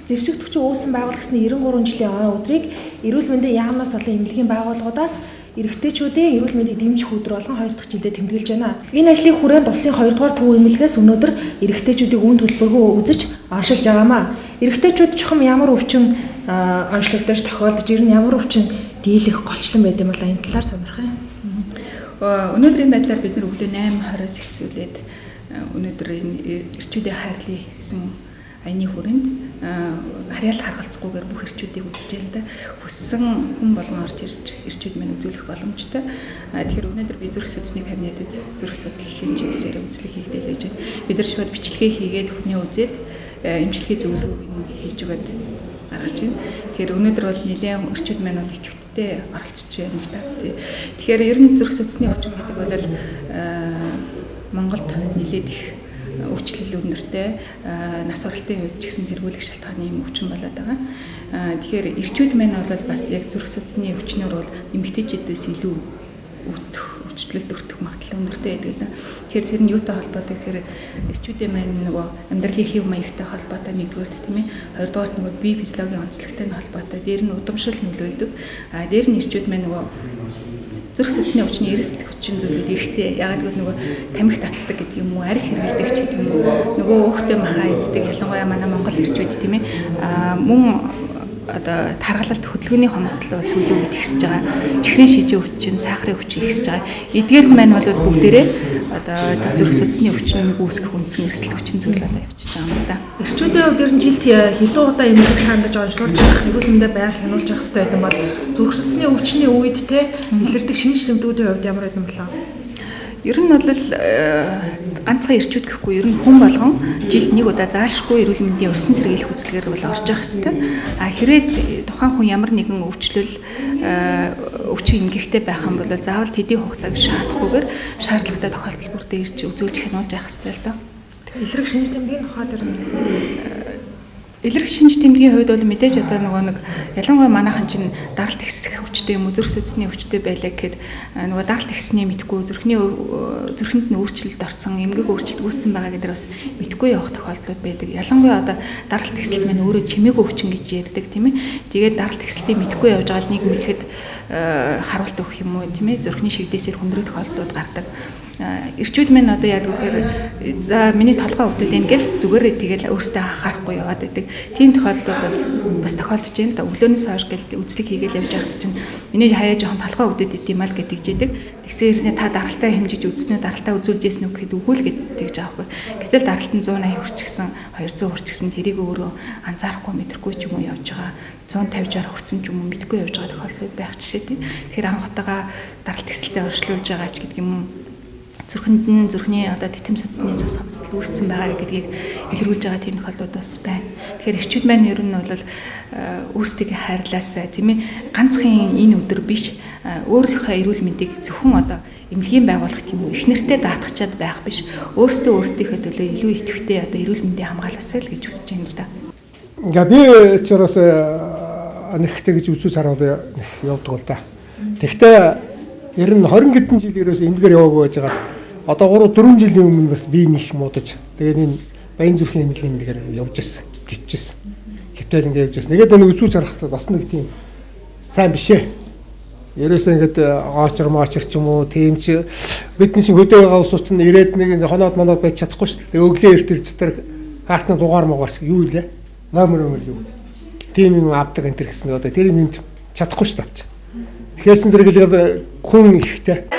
зэвсэг төвчөө үүсэн байгуулагдсны 93 жилийн өдрийг эрүүл мэндийн яамнаас олон эмнэлгийн байгууллагуудаас эрэгтэйчүүдийн эрүүл мэндийг дэмжих өдөр болгон 2 дахь жилдээ тэмдэглэж байна. Энэ ажлын хүрээнд улсын 2 дугаар төв эмнэлгээс өнөөдөр эрэгтэйчүүдийг үн төлбөргүй үзэж оншилж байгаамаа. Эрэгтэйчүүд чухам ямар өвчин онцлогдож тохиолдож ирнэ, ямар өвчин дийлэх голчлон байд юм бол энэ талаар сонирх юм. Өнөөдрийн байдлаар бид нар өглөө 8:20-аас эхлүүлээд өнөөдөр энэ эрчүүдийн хайрлын гэсэн аяны хүрээнд харьяал харгалцахгүйгээр бүх эрчүүдийг үзэж байна да. Хүссэн хүн болгон орж ирж эрчүүд мань үзүүлэх боломжтой. Тэгэхээр өнөөдөр би зүрх судасны кабинетэд зүрх судлалын чиглэлээр үзлэг хийгдээд байж байна. Бид нар шууд бичлэгээ хийгээд бүхний үзээд эмчилгээ зөвлөгөөг хийж өгöd гаргаж байна. Тэгэхээр өнөөдөр бол нэлээд эрчүүд мань бол идэвхтэй оролцож байна л да. Тэгэхээр ер нь зүрх судасны өвчин гэдэг бол Монголд нэлээд их өвчлөл өндөртэй нас оролтын үед ч гэсэн тэргүүлэх шалтгааны юм өвчин болоод байгаа. Тэгэхээр эрчүүд мань бол бас яг зүрх судасны өвчнөр бол эмэгтэйчүүдээс илүү өвчлөлд өртөх магадлал өндөртэй байдаг л да. Тэгэхээр тэр нь юутай холбоотой гэхээр эрчүүдийн мань нөгөө амьдралын хэв маягтай холбоотой нэгдүгээр тийм ээ. Хоёрдугаар нөгөө бие физиологийн онцлогтой холбоотой. Дээр нь удамшил нөлөөлдөг. Дээр нь эрчүүд мань нөгөө зүрх судасны өвчний эрсдэл хүчин зүйлүүд ихтэй. Ягаад гэвэл нөгөө тамхи татдаг гэдэг юм уу, арх хэргэлдэг ч гэдэг юм уу, нөгөө өөхтэй махаа иддэг ялангуяа манай Монгол эрчүүд тийм ээ. Мөн одоо таргалалт хөдөлгөөний хомсдол сүлүүг ихсэж байгаа. Чихрийн шижийн өвчин, сахарын өвчин ихсэж байгаа. Эдгээр маань бол бүгдээрээ одоо зүрх судасны өвчнийг үүсгэх үндсэн эрсдэл хүчин зүйл болоо явчихж байгаа юм л да. Эрчүүдийн хувьд ер нь жилд хэдэн удаа эмнэлэгт хандаж онцлуулж явах, эрүүл мэндэ байнга хянуулж явах хэрэгтэй байдаг бол зүрх судасны өвчний үед те илэрдэг шинж тэмдгүүдийн хувьд ямар байдсан болоо? Ер нь бол ганцхан эрчүүд гэхгүй ер нь хүн болгон жилд нэг удаа заашгүй эрүүл мэндийн урьдчилан сэргийлэх үзлэгээр бол орж явах хэрэгтэй. Хэрэг тухайн хүн ямар нэгэн өвчин эмгэгтэй байх юм бол заавал тэдийн хугацааг шаардахгүйгээр шаардлагатай тохиолдол бүртээ ирж үзүүлж хянуулж явах хэрэгтэй л доо. Илэрх шинж тэмдгийн тухай дээр илэрх шинж тэмдгийн хувьд бол мэдээж одоо нөгөө нэг ялангуяа манайхан чинь даралт ихсэх өвчтэй юм уу зүрх судасны өвчтэй байлаа гэхэд нөгөө даралт ихснээ мэдгүй зүрхэнд нь өөрчлөлт орсон эмгэг өөрчлөлт үүссэн байгаа гэдэр бас мэдгүй явах тохиолдлууд байдаг. Ялангуяа одоо даралт ихсэл маань өөрөө чимээгүй өвчин гэж ярьдаг тийм ээ. Тэгээд даралт ихсэлтийг мэдгүй явж байгаа л нэг мэдэхэд харуулт өгөх юм уу тийм ээ зүрхний шигдээсээр хүндрэх тохиолдлууд гардаг. Эрчүүд мань одоо яг гэхээр за миний толгой өвдөд ингээл зүгээр тэгэл өөртөө анхаарахгүй яваад байдаг. Тийм тохиолдлууд бас тохиолдож байна л да. Өглөөнөөс хойш гэл үзлэг хийгээл явж байхад чинь миний хаяа жоохон толгой өвдөд идэм мал гэдэг жийдэг. Тэгсээр та даралтаа хэмжиж үзснүү даралтаа үзүүлжсэн үг гэхэд үгүй л гэдэг жаахгүй. Гэтэл даралт нь 180 хүрчихсэн 200 хүрчихсэн тэрийг өөрөө анзаарахгүй мэдрэхгүй ч юм уу явж байгаа. 150-60 хүрсэн ч юм уу мэдгүй явж байгаа тохиолдол байх жишээ тийм. Тэгэхээр анх удаага даралт хэсэлтэд оршлуулж байгаа ч гэдэг юм зүрхний одоо титэм судасны цус хомсдол үүссэн байгаа гэдгийг илрүүлж байгаа тийм тохиолдлууд бас байна. Тэгэхээр эрчүүд маань ер нь бол өөрсдөө хайрлаасаа тийм ээ ганцхан энэ өдөр биш өөрийнхөө эрүүл мэндийг зөвхөн одоо эмнэлгийн байгууллага тийм үү их нэртэй даатгачаад байх биш өөрсдийнхөө төлөө илүү идэвхтэй одоо эрүүл мэндийг хамгаалаасаа л гэж хүсэж байна л да. Ингээ би ч бас нэгтэй гэж үзүүс харуулъя явдаг л да. Тэгвэл ер нь 20 хэдэн жил ерөөс эмнэлгээр яваагүй байж байгаа. Одоо 3-4 жилийн өмнө бас би нэг муудаж тэгээд энэ баян зүрхийн эмнэлгийн нэгээр явж ирсэн, гिचсэн. Хөвтөл ингэ явж ирсэн. Тэгээд энэ үзүүч харахад бас нэг тийм сайн биш ээ. Ерөөсөө ингэдэг гоочр моочр ч юм уу тийм чи бидний шиг хөдөө байгаа усууч нь ирээд нэг хоноод моноод байж чадахгүй шүү дээ. Өглөө эрт ирж тэр хаартны дугаар могоорч юу илээ? Номер юу? Тийм юм авдаг энэ төр гэсэн одоо тэр юм чадахгүй шүү дээ. Тэгэхээр зэрэг л хүн ихтэй